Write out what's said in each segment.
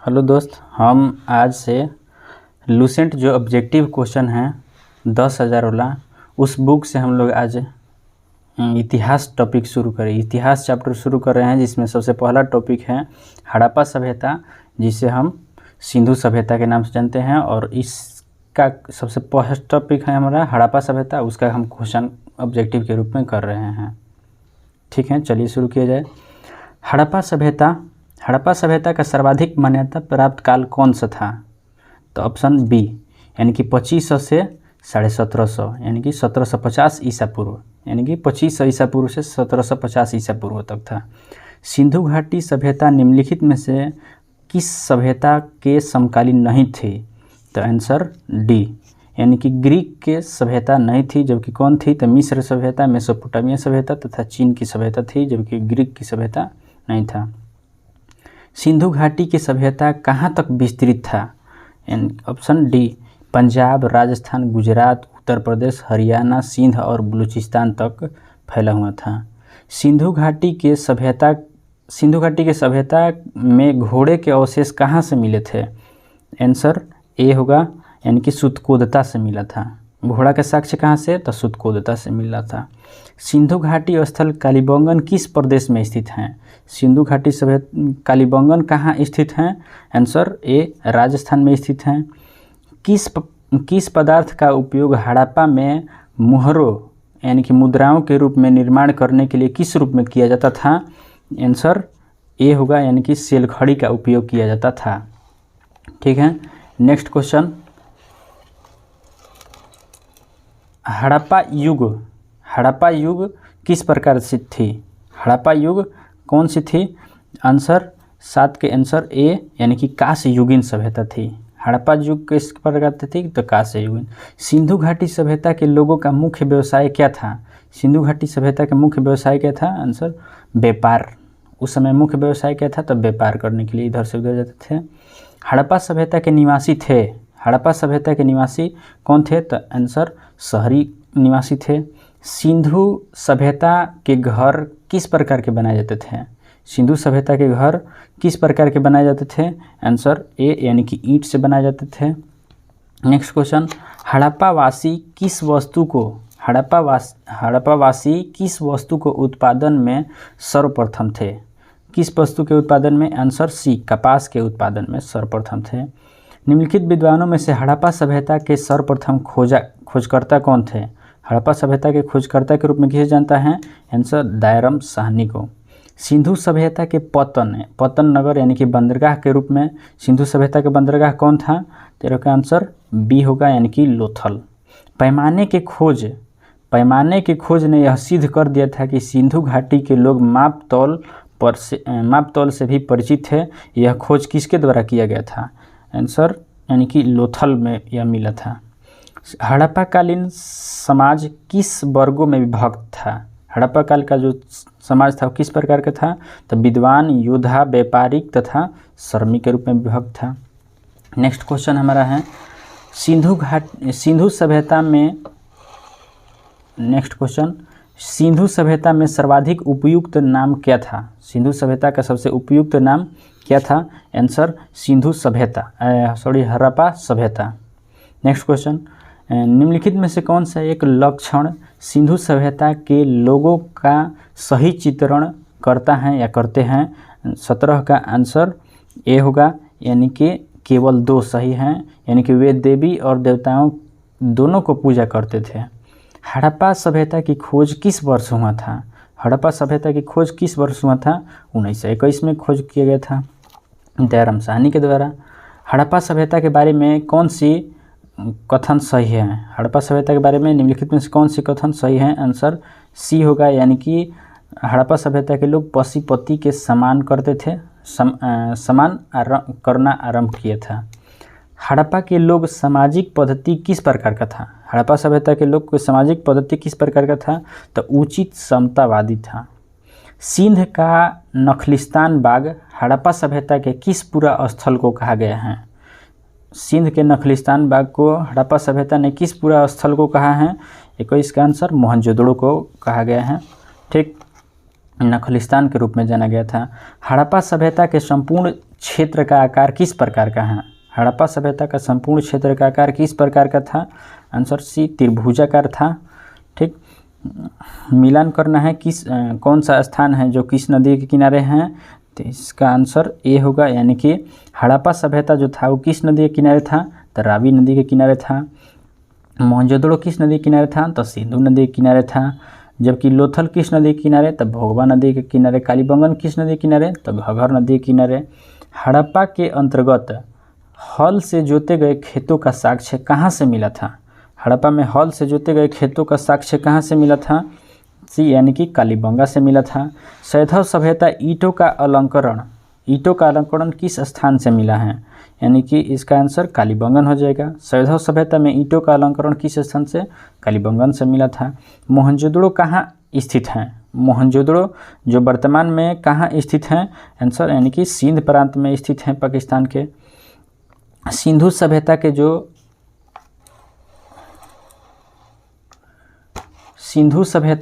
Hello दोस्त, हम आज से लूसेंट जो ऑब्जेक्टिव क्वेश्चन हैं 10,000 वाला, उस बुक से हम लोग आज इतिहास टॉपिक शुरू करें। इतिहास चैप्टर शुरू कर रहे हैं, जिसमें सबसे पहला टॉपिक है हड़प्पा सभ्यता, जिसे हम सिंधु सभ्यता के नाम से जानते हैं। और इसका सबसे फर्स्ट टॉपिक है हमारा हड़प्पा सभ्यता, उसका हम क्वेश्चन ऑब्जेक्टिव के रूप में कर रहे हैं। ठीक है, चलिए शुरू किया जाए। हड़प्पा सभ्यता का सर्वाधिक मान्यता प्राप्त काल कौन सा था? तो ऑप्शन बी, यानी कि 2500 से 1750, यानी कि 1750 ईसा पूर्व, यानी कि 2500 ईसा पूर्व से 1750 ईसा पूर्व तक था। सिंधु घाटी सभ्यता निम्नलिखित में से किस सभ्यता के समकालीन नहीं थी? तो आंसर डी, यानी कि ग्रीक के सभ्यता नहीं थी, जबकि कौन थी? तो मिस्र सभ्यता, मेसोपोटामिया सभ्यता तथा चीन की सभ्यता थी, जबकि ग्रीक की सभ्यता नहीं था। सिंधु घाटी की सभ्यता कहाँ तक विस्तृत था? ऑप्शन डी, पंजाब, राजस्थान, गुजरात, उत्तर प्रदेश, हरियाणा, सिंध और बलूचिस्तान तक फैला हुआ था। सिंधु घाटी के सभ्यता में घोड़े के अवशेष कहाँ से मिले थे? आंसर ए होगा, यानी कि सुतकोदता से मिला था। घोड़ा के साक्ष्य कहाँ से? तो सुतकोदता से मिला था। सिंधु घाटी स्थल कालीबंगन किस प्रदेश में स्थित हैं? सिंधु घाटी कालीबंगन कहाँ स्थित हैं? आंसर ए, राजस्थान में स्थित हैं। किस पदार्थ का उपयोग हड़प्पा में मुहरों यानी कि मुद्राओं के रूप में निर्माण करने के लिए किस रूप में किया जाता था? आंसर ए होगा, यानी कि सेलखड़ी का उपयोग किया जाता था। ठीक है, नेक्स्ट क्वेश्चन। हड़प्पा युग किस प्रकार से थी? हड़प्पा युग कौन सी थी? आंसर 7 के आंसर ए, यानी कि कांस्य युगीन सभ्यता थी। हड़प्पा युग किस प्रकार से थी? तो कांस्य युगीन। सिंधु घाटी सभ्यता के लोगों का मुख्य व्यवसाय क्या था? सिंधु घाटी सभ्यता का मुख्य व्यवसाय क्या था? आंसर व्यापार। उस समय मुख्य व्यवसाय क्या था? तो व्यापार करने के लिए इधर से उधर जाते थे। हड़प्पा सभ्यता के निवासी थे। हड़प्पा सभ्यता के निवासी कौन थे? तो आंसर शहरी निवासी थे। सिंधु सभ्यता के घर किस प्रकार के बनाए जाते थे? सिंधु सभ्यता के घर किस प्रकार के बनाए जाते थे? आंसर ए, यानी कि ईंट से बनाए जाते थे। Next question. हड़प्पावासी किस वस्तु को उत्पादन में सर्वप्रथम थे? किस वस्तु के उत्पादन में? आंसर सी, कपास के उत्पादन में सर्वप्रथम थे। निम्नलिखित विद्वानों में से हड़प्पा सभ्यता के सर्वप्रथम खोजकर्ता कौन थे? हड़प्पा सभ्यता के खोजकर्ता के रूप में किसे जानता है? आंसर दायरम साहनी को। सिंधु सभ्यता के पतन नगर यानी कि बंदरगाह के रूप में सिंधु सभ्यता का बंदरगाह कौन था? तेरा का आंसर बी होगा, यानी कि लोथल। पैमाने के खोज ने यह सिद्ध कर दिया था कि सिंधु घाटी के लोग माप तौल से भी परिचित थे। यह खोज किसके द्वारा किया गया था? आंसर, यानी कि लोथल में यह मिला था। हड़प्पा कालीन समाज किस वर्गों में विभक्त था? हड़प्पा काल का जो समाज था वो किस प्रकार का था? तो विद्वान, योद्धा, व्यापारिक तथा श्रमिक के रूप में विभक्त था। नेक्स्ट क्वेश्चन हमारा है सिंधु सभ्यता में सर्वाधिक उपयुक्त नाम क्या था? सिंधु सभ्यता का सबसे उपयुक्त नाम क्या था? आंसर हड़प्पा सभ्यता। Next question. निम्नलिखित में से कौन सा एक लक्षण सिंधु सभ्यता के लोगों का सही चित्रण करता है या करते हैं? 17 का आंसर ए होगा, यानी कि केवल 2 सही हैं, यानी कि वे देवी और देवताओं दोनों को पूजा करते थे। हड़प्पा सभ्यता की खोज किस वर्ष हुआ था? हड़प्पा सभ्यता की खोज किस वर्ष हुआ था? 1921 में खोज किया गया था दायरम साहनी के द्वारा। हड़प्पा सभ्यता के बारे में कौन सी कथन सही है? हड़प्पा सभ्यता के बारे में निम्नलिखित में से कौन सी कथन सही है? आंसर सी होगा, यानी कि हड़प्पा सभ्यता के लोग पशुपति के समान करते थे, करना आरंभ किया था। हड़प्पा के लोग सामाजिक पद्धति किस प्रकार का था? हड़प्पा सभ्यता के लोग को सामाजिक पद्धति किस प्रकार का था? तो उचित समतावादी था। सिंध का नखलिस्तान बाग हड़प्पा सभ्यता के किस पूरा स्थल को कहा गया है? सिंध के नखलिस्तान बाग को हड़प्पा सभ्यता ने किस पूरा स्थल को कहा है? 21 का आंसर मोहनजोदड़ो को कहा गया है। ठीक, नखलिस्तान के रूप में जाना गया था। हड़प्पा सभ्यता के संपूर्ण क्षेत्र का आकार किस प्रकार का है? हड़प्पा सभ्यता का संपूर्ण क्षेत्र का आकार किस प्रकार का था? आंसर सी, त्रिभुजाकार था। ठीक, मिलान करना है कौन सा स्थान है जो किस नदी के किनारे हैं? तो इसका आंसर ए होगा, यानी कि हड़प्पा सभ्यता जो था वो किस नदी के किनारे था? तो रावी नदी के किनारे था। मोहनजोदड़ो किस नदी के किनारे था? तो सिंधु नदी के किनारे था। जबकि लोथल किस नदी के किनारे? तो भोगवा नदी के किनारे। कालीबंगन किस नदी के किनारे? तो घग्गर नदी के किनारे। हड़प्पा के अंतर्गत हल से जोते गए खेतों का साक्ष्य कहाँ से मिला था? हड़प्पा में हल से जोते गए खेतों का साक्ष्य कहाँ से मिला था? सी, यानी कि कालीबंगा से मिला था। सैंधव सभ्यता ईंटों का अलंकरण किस स्थान से मिला है? यानी कि इसका आंसर कालीबंगन हो जाएगा। सैंधव सभ्यता में ईंटों का अलंकरण किस स्थान से? कालीबंगन से मिला था। मोहनजोदड़ो कहाँ स्थित हैं? मोहनजोदड़ो जो वर्तमान में कहाँ स्थित हैं? आंसर यानी कि सिंध प्रांत में स्थित हैं, पाकिस्तान के। सिंधु सभ्यता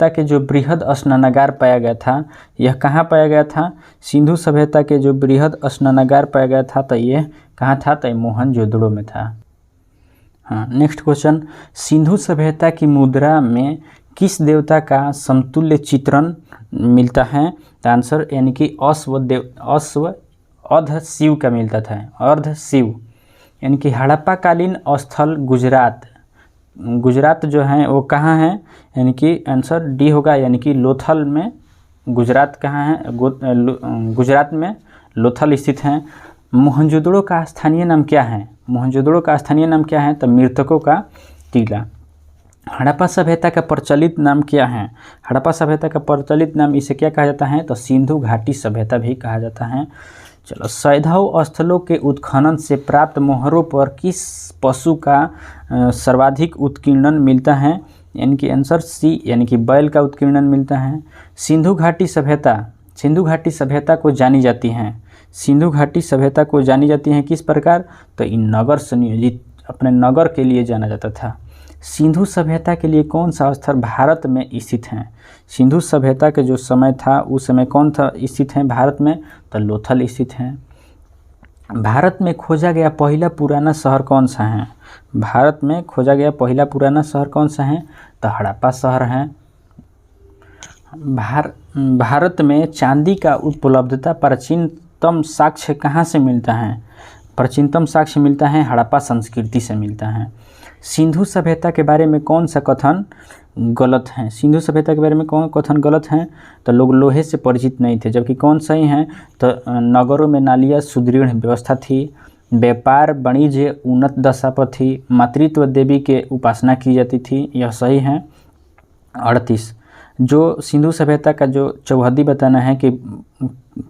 के जो बृहद स्नानागार पाया गया था, यह कहाँ पाया गया था? सिंधु सभ्यता के जो बृहद स्नानागार पाया गया था, तो यह कहाँ था? तो मोहनजोदड़ो में था। हाँ, नेक्स्ट क्वेश्चन, सिंधु सभ्यता की मुद्रा में किस देवता का समतुल्य चित्रण मिलता है? तो आंसर यानी कि अर्ध शिव का मिलता था, अर्ध शिव। यानी कि हड़प्पाकालीन स्थल गुजरात जो है वो कहाँ है? यानी कि आंसर डी होगा, यानी कि लोथल में। गुजरात कहाँ है? गुजरात में लोथल स्थित हैं। मोहनजोदड़ो का स्थानीय नाम क्या है? मोहनजोदड़ो का स्थानीय नाम क्या है? तो मृतकों का टीला। हड़प्पा सभ्यता का प्रचलित नाम क्या है? हड़प्पा सभ्यता का प्रचलित नाम इसे क्या कहा जाता है? तो सिंधु घाटी सभ्यता भी कहा जाता है। चलो, सैंधव स्थलों के उत्खनन से प्राप्त मोहरों पर किस पशु का सर्वाधिक उत्कीर्णन मिलता है? यानी कि आंसर सी, यानी कि बैल का उत्कीर्णन मिलता है। सिंधु घाटी सभ्यता को जानी जाती हैं। सिंधु घाटी सभ्यता को जानी जाती हैं किस प्रकार? तो इन नगर से नियोजित, अपने नगर के लिए जाना जाता था। सिंधु सभ्यता के लिए कौन सा स्थल भारत में स्थित है? सिंधु सभ्यता के जो समय था उस समय कौन था स्थित है भारत में? तो लोथल स्थित है। भारत में खोजा गया पहला पुराना शहर कौन सा है? भारत में खोजा गया पहला पुराना शहर कौन सा है? तो हड़प्पा शहर है। भारत में चांदी का उपलब्धता प्राचीनतम साक्ष्य कहाँ से मिलता है? प्राचीनतम साक्ष्य मिलता है हड़प्पा संस्कृति से मिलता है। सिंधु सभ्यता के बारे में कौन सा कथन गलत है? सिंधु सभ्यता के बारे में कौन कथन गलत है? तो लोग लोहे से परिचित नहीं थे, जबकि कौन सही है? तो नगरों में नालियाँ सुदृढ़ व्यवस्था थी, व्यापार वाणिज्य उन्नत दशा पर थी, मातृत्व देवी के उपासना की जाती थी, यह सही है। 38, जो सिंधु सभ्यता का जो चौहद्दी बताना है कि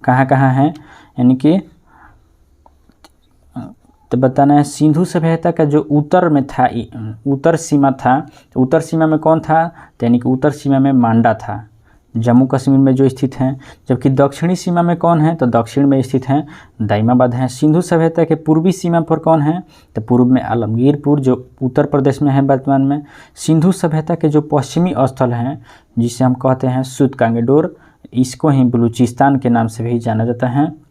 कहाँ कहाँ है, यानी कि तो बताना है सिंधु सभ्यता का जो उत्तर में था, उत्तर सीमा था, तो उत्तर सीमा में कौन था? यानी कि उत्तर सीमा में मांडा था, जम्मू कश्मीर में जो स्थित हैं। जबकि दक्षिणी सीमा में कौन है? तो दक्षिण में स्थित हैं, दाइमाबाद हैं। सिंधु सभ्यता के पूर्वी सीमा पर कौन है? तो पूर्व में आलमगीरपुर जो उत्तर प्रदेश में है वर्तमान में। सिंधु सभ्यता के जो पश्चिमी स्थल हैं जिसे हम कहते हैं सूतकांगेडोर, इसको ही बलूचिस्तान के नाम से भी जाना जाता है।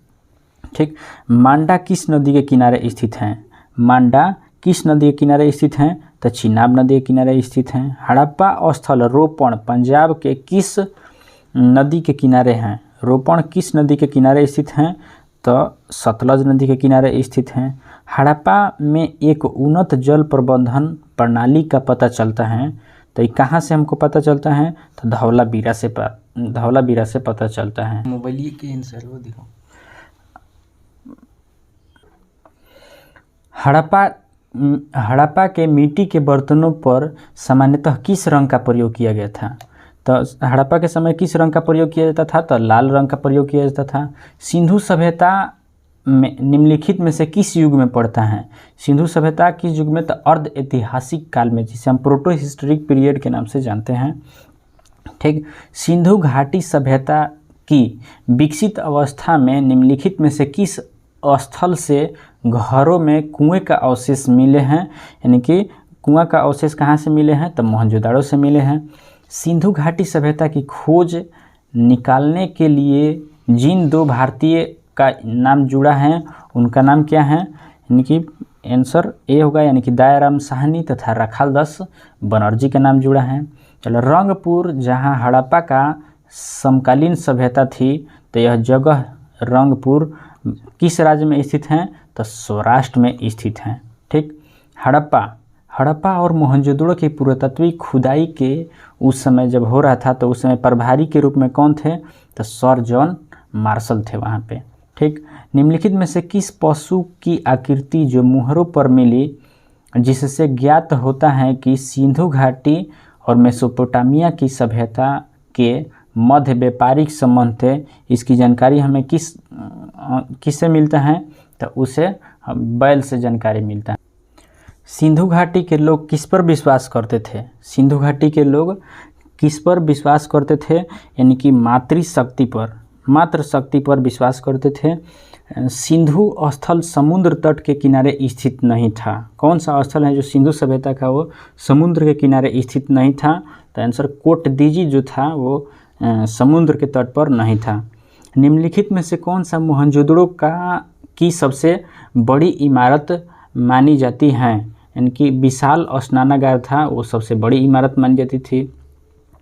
ठीक, मांडा किस नदी के किनारे स्थित हैं? मांडा किस नदी के किनारे स्थित हैं? तो चिनाब नदी के किनारे स्थित हैं। हड़प्पा स्थल रोपण पंजाब के किस नदी के किनारे हैं? रोपण किस नदी के किनारे स्थित हैं? तो सतलज नदी के किनारे स्थित हैं। हड़प्पा में एक उन्नत जल प्रबंधन प्रणाली का पता चलता है, तो ये कहाँ से हमको पता चलता है? तो धौलावीरा से पता चलता है। मोबाइल के आंसर वो देखो। हड़प्पा के मिट्टी के बर्तनों पर सामान्यतः किस रंग का प्रयोग किया गया था? तो हड़प्पा के समय किस रंग का प्रयोग किया जाता था? तो लाल रंग का प्रयोग किया जाता था। सिंधु सभ्यता में निम्नलिखित में से किस युग में पड़ता है? सिंधु सभ्यता किस युग में? तो अर्ध ऐतिहासिक काल में, जिसे हम प्रोटो हिस्टोरिक पीरियड के नाम से जानते हैं। ठीक, सिंधु घाटी सभ्यता की विकसित अवस्था में निम्नलिखित में से किस स्थल से घरों में कुएं का अवशेष मिले हैं? यानी कि कुआं का अवशेष कहाँ से मिले हैं? तो मोहनजोदाड़ो से मिले हैं। सिंधु घाटी सभ्यता की खोज निकालने के लिए जिन दो भारतीय का नाम जुड़ा है उनका नाम क्या है, यानी कि आंसर ए होगा, यानी कि दयाराम साहनी तथा राखालदास बनर्जी का नाम जुड़ा है। चलो, रंगपुर जहाँ हड़प्पा का समकालीन सभ्यता थी, तो यह जगह रंगपुर किस राज्य में स्थित है, तो सौराष्ट्र में स्थित है। ठीक, हड़प्पा और मोहनजोदड़ो की पुरातत्वीय खुदाई के उस समय जब हो रहा था, तो उस समय प्रभारी के रूप में कौन थे, तो सर जॉन मार्शल थे वहाँ पे। ठीक, निम्नलिखित में से किस पशु की आकृति जो मुहरों पर मिली, जिससे ज्ञात होता है कि सिंधु घाटी और मेसोपोटामिया की सभ्यता के मध्य व्यापारिक संबंध थे, इसकी जानकारी हमें किससे मिलता है, तो उसे बैल से जानकारी मिलता है। सिंधु घाटी के लोग किस पर विश्वास करते थे, सिंधु घाटी के लोग किस पर विश्वास करते थे, यानी कि मातृ शक्ति पर विश्वास करते थे। सिंधु स्थल समुद्र तट के किनारे स्थित नहीं था। कौन सा स्थल है जो सिंधु सभ्यता का वो समुद्र के किनारे स्थित नहीं था, तो आंसर कोटदीजी जो था वो समुद्र के तट पर नहीं था। निम्नलिखित में से कौन सा मोहनजोदड़ो की सबसे बड़ी इमारत मानी जाती है, यानी कि विशाल स्नानागार था, वो सबसे बड़ी इमारत मानी जाती थी।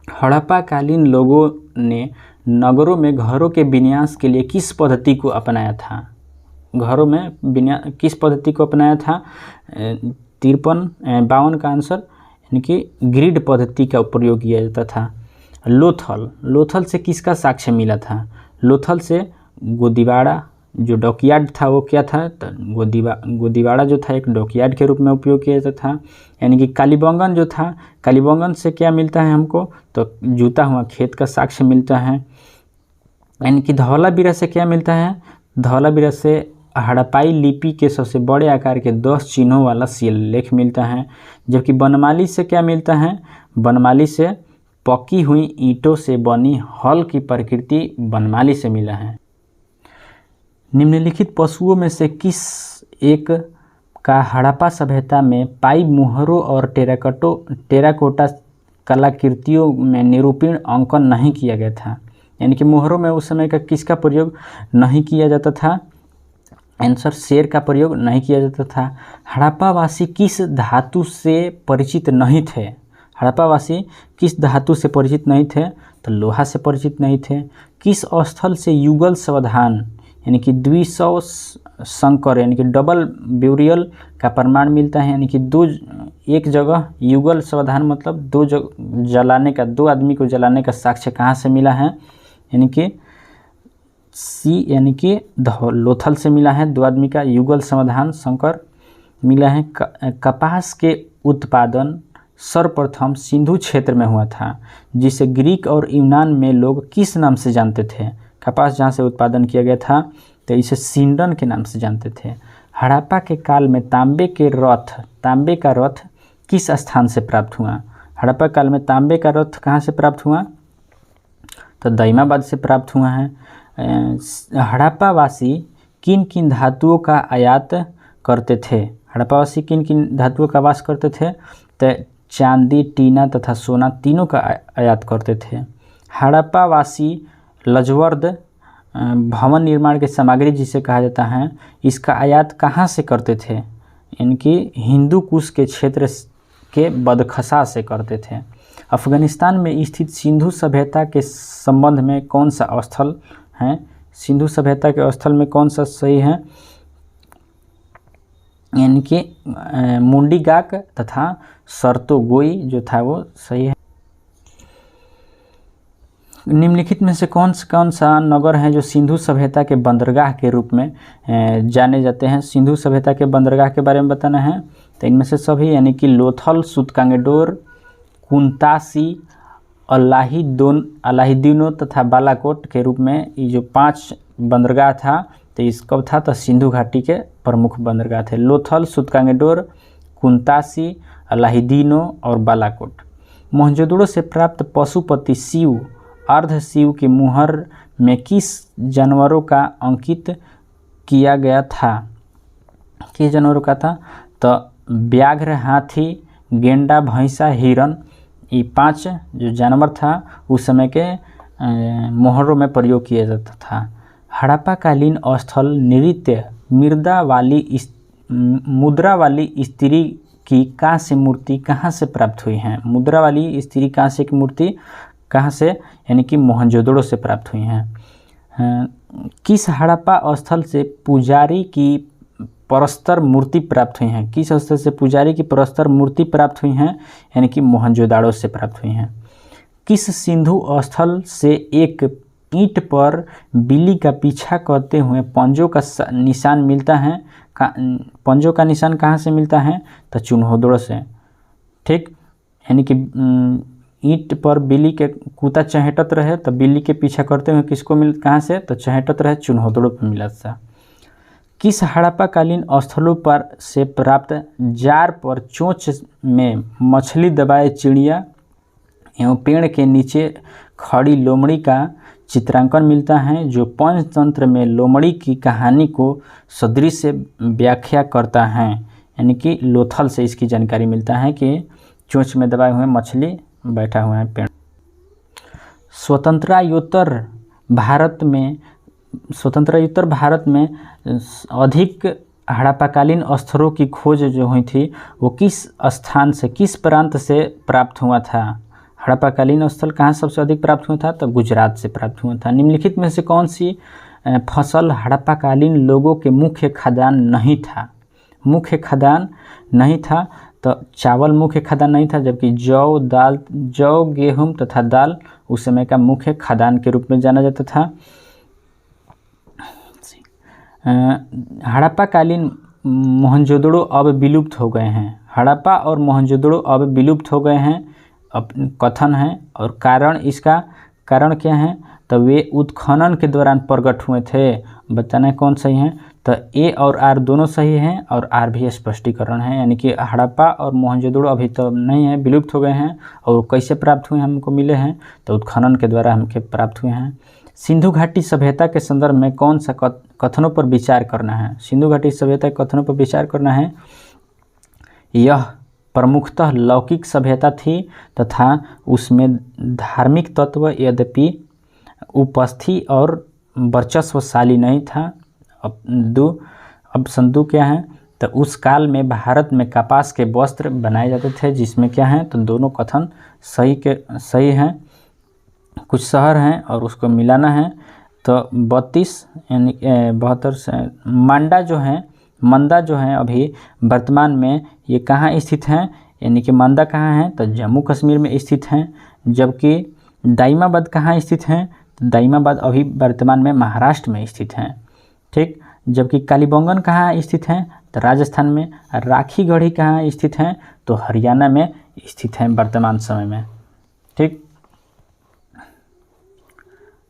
हड़प्पा कालीन लोगों ने नगरों में घरों के विन्यास के लिए किस पद्धति को अपनाया था, घरों में किस पद्धति को अपनाया था, 53-52 का आंसर, यानी कि ग्रिड पद्धति का प्रयोग किया जाता था। लोथल से किसका साक्ष्य मिला था, लोथल से गोदीवाड़ा जो डॉकयार्ड था वो क्या था, तो गोदीवाड़ा जो था एक डॉकयार्ड के रूप में उपयोग किया जाता था। यानी कि कालीबंगन जो था, कालीबंगन से क्या मिलता है हमको, तो जूता हुआ खेत का साक्ष्य मिलता है। यानी कि धौलावीरा से क्या मिलता है, धौलावीरा से हड़प्पाई लिपि के सबसे बड़े आकार के 10 चिन्हों वाला शिलालेख मिलता है। जबकि बनमाली से क्या मिलता है, बनमाली से पकी हुई ईंटों से बनी हल की प्रकृति बनमाली से मिला है। निम्नलिखित पशुओं में से किस एक का हड़प्पा सभ्यता में पाई मुहरों और टेराकोटा कलाकृतियों में निरूपण अंकन नहीं किया गया था, यानी कि मुहरों में उस समय का किसका प्रयोग नहीं किया जाता था, आंसर शेर का प्रयोग नहीं किया जाता था। हड़प्पावासी किस धातु से परिचित नहीं थे, हड़प्पावासी किस धातु से परिचित नहीं थे, तो लोहा से परिचित नहीं थे। किस स्थल से युगल सावधान यानी कि द्विसव संकर यानी कि डबल ब्यूरियल का प्रमाण मिलता है, यानी कि एक जगह युगल सावधान मतलब दो जलाने का, दो आदमी को जलाने का साक्ष्य कहाँ से मिला है, यानी कि लोथल से मिला है, दो आदमी का युगल समाधान संकर मिला है। कपास के उत्पादन सर्वप्रथम सिंधु क्षेत्र में हुआ था, जिसे ग्रीक और यूनान में लोग किस नाम से जानते थे, कपास जहाँ से उत्पादन किया गया था तो इसे सिंडन के नाम से जानते थे। हड़प्पा के काल में तांबे का रथ किस स्थान से प्राप्त हुआ, हड़प्पा काल में तांबे का रथ कहाँ से प्राप्त हुआ, तो दईमाबाद से प्राप्त हुआ है। हड़प्पावासी किन किन धातुओं का आयात करते थे, हड़प्पावासी किन किन धातुओं का वास करते थे, तो चांदी, टीना तथा सोना तीनों का आयात करते थे। हड़प्पावासी लजवर्द भवन निर्माण की सामग्री जिसे कहा जाता है, इसका आयात कहाँ से करते थे, इनकी हिंदू कुश के क्षेत्र के बदखसा से करते थे। अफगानिस्तान में स्थित सिंधु सभ्यता के संबंध में कौन सा स्थल है, सिंधु सभ्यता के स्थल में कौन सा सही है, यानी कि मुंडीगाक तथा सरतोगोई जो था वो सही है। निम्नलिखित में से कौन सा नगर है जो सिंधु सभ्यता के बंदरगाह के रूप में जाने जाते हैं, सिंधु सभ्यता के बंदरगाह के बारे में बताना है, तो इनमें से सभी यानी कि लोथल, सूतकांगेडोर, कुंतासी, अलाहीदीनो तथा बालाकोट के रूप में ये जो 5 बंदरगाह था, तो इस कब था, तो सिंधु घाटी के प्रमुख बंदरगाह थे, लोथल, सूतकांगेडोर, कुंतासी, अलाहीदीनो और बालाकोट। मोहनजोदड़ो से प्राप्त पशुपति शिव अर्ध शिव की मुहर में किस जानवरों का अंकित किया गया था, किस जानवरों का था, तो व्याघ्र, हाथी, गेंडा, भैंसा, हिरण, ये 5 जो जानवर था उस समय के मोहरों में प्रयोग किया जाता था। हड़प्पाकालीन स्थल नृत्य मुद्रा वाली स्त्री की कांस्य मूर्ति कहाँ से प्राप्त हुई हैं? मुद्रा वाली स्त्री कांस्य की मूर्ति कहाँ से, यानी कि मोहनजोदड़ो से प्राप्त हुई हैं। किस हड़प्पा स्थल से पुजारी की प्रस्तर मूर्ति प्राप्त हुई हैं? किस स्थल से पुजारी की प्रस्तर मूर्ति प्राप्त हुई हैं, यानी कि मोहनजोदड़ो से प्राप्त हुई हैं। किस सिंधु स्थल से एक ईंट पर बिल्ली का पीछा करते हुए पंजों का निशान मिलता है? पंजों का निशान कहाँ से मिलता है? तो चुन्होदड़ो से। ठीक, यानी कि ईंट पर बिल्ली के कुत्ता चहेटत रहे तो बिल्ली के पीछा करते हुए किसको कहाँ से? तो चहेटत रहे चुन्होदड़ो पर मिला था। किस हड़प्पाकालीन स्थलों पर से प्राप्त जार पर चोंच में मछली दबाए चिड़िया एवं पेड़ के नीचे खड़ी लोमड़ी का चित्रांकन मिलता है, जो पंचतंत्र में लोमड़ी की कहानी को सदृश से व्याख्या करता है? यानी कि लोथल से इसकी जानकारी मिलता है कि चोंच में दबाए हुए मछली बैठा हुआ है पेड़। स्वतंत्रोत्तर भारत में अधिक हड़प्पाकालीन स्थलों की खोज जो हुई थी वो किस स्थान से, किस प्रांत से प्राप्त हुआ था? हड़प्पाकालीन स्थल कहाँ सबसे अधिक प्राप्त हुआ था? तो गुजरात से प्राप्त हुआ था। निम्नलिखित में से कौन सी फसल हड़प्पाकालीन लोगों के मुख्य खाद्यान्न नहीं था? मुख्य खाद्यान्न नहीं था तो चावल मुख्य खाद्यान्न नहीं था, जबकि जौ, गेहूं तथा दाल उस समय का मुख्य खाद्यान्न के रूप में जाना जाता था। हड़प्पाकालीन मोहनजोदड़ो अब विलुप्त हो गए हैं। हड़प्पा और मोहनजोदड़ो अब विलुप्त हो गए हैं कथन है, और इसका कारण क्या है? तो वे उत्खनन के दौरान प्रकट हुए थे। बताना कौन सही है? तो ए और आर दोनों सही हैं, और आर भी स्पष्टीकरण है। यानी कि हड़प्पा और मोहनजोदड़ो अभी तो नहीं है, विलुप्त हो गए हैं। और कैसे प्राप्त हुए हमको मिले हैं? तो उत्खनन के द्वारा हमके प्राप्त हुए हैं। सिंधु घाटी सभ्यता के संदर्भ में कौन सा कथनों पर विचार करना है? सिंधु घाटी सभ्यता के कथनों पर विचार करना है। यह प्रमुखतः लौकिक सभ्यता थी तथा उसमें धार्मिक तत्व यद्यपि उपस्थित और वर्चस्वशाली नहीं था। ऑप्शन 2 क्या है? तो उस काल में भारत में कपास के वस्त्र बनाए जाते थे, जिसमें क्या है? तो दोनों कथन सही हैं। कुछ शहर हैं और उसको मिलाना है। तो 32 यानी 72 से मंदा जो है अभी वर्तमान में ये कहाँ स्थित हैं? यानी कि मंदा कहाँ है? तो जम्मू कश्मीर में स्थित हैं। जबकि दाइमाबाद कहाँ स्थित हैं? तो दाइमाबाद अभी वर्तमान में महाराष्ट्र में स्थित हैं। ठीक, जबकि कालीबंगन कहाँ स्थित हैं? तो राजस्थान में। राखीगढ़ी कहाँ स्थित हैं? तो हरियाणा में स्थित हैं वर्तमान समय में। ठीक,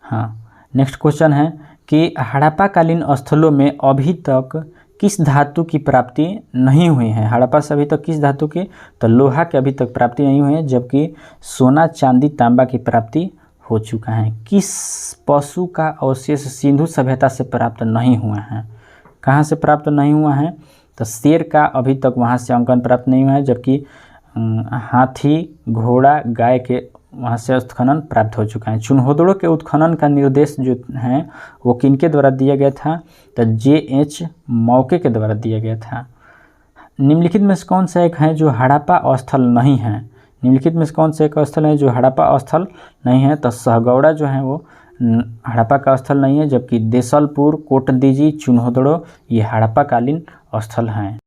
हाँ। नेक्स्ट क्वेश्चन है कि हड़प्पाकालीन स्थलों में अभी तक किस धातु की प्राप्ति नहीं हुई है? हड़प्पा से अभी तक किस धातु की? तो लोहा की अभी तक प्राप्ति नहीं हुई है, जबकि सोना, चांदी, तांबा की प्राप्ति हो चुका है। किस पशु का अवशेष सिंधु सभ्यता से प्राप्त नहीं हुआ है? कहाँ से प्राप्त नहीं हुआ है? तो शेर का अभी तक वहाँ से अंकन प्राप्त नहीं हुआ है, जबकि हाथी, घोड़ा, गाय के वहाँ से उत्खनन प्राप्त हो चुका है। चुन्होदड़ो के उत्खनन का निर्देश जो है वो किनके द्वारा दिया गया था? तो J.H. मौके के द्वारा दिया गया था। निम्नलिखित में से कौन सा एक है जो हड़प्पा स्थल नहीं है? निम्नलिखित में से कौन सा एक स्थल है जो हड़प्पा स्थल नहीं है? तो सहगौड़ा जो है वो हड़प्पा का स्थल नहीं है, जबकि देसलपुर, कोटदीजी, चुन्होदड़ो ये हड़प्पाकालीन स्थल हैं।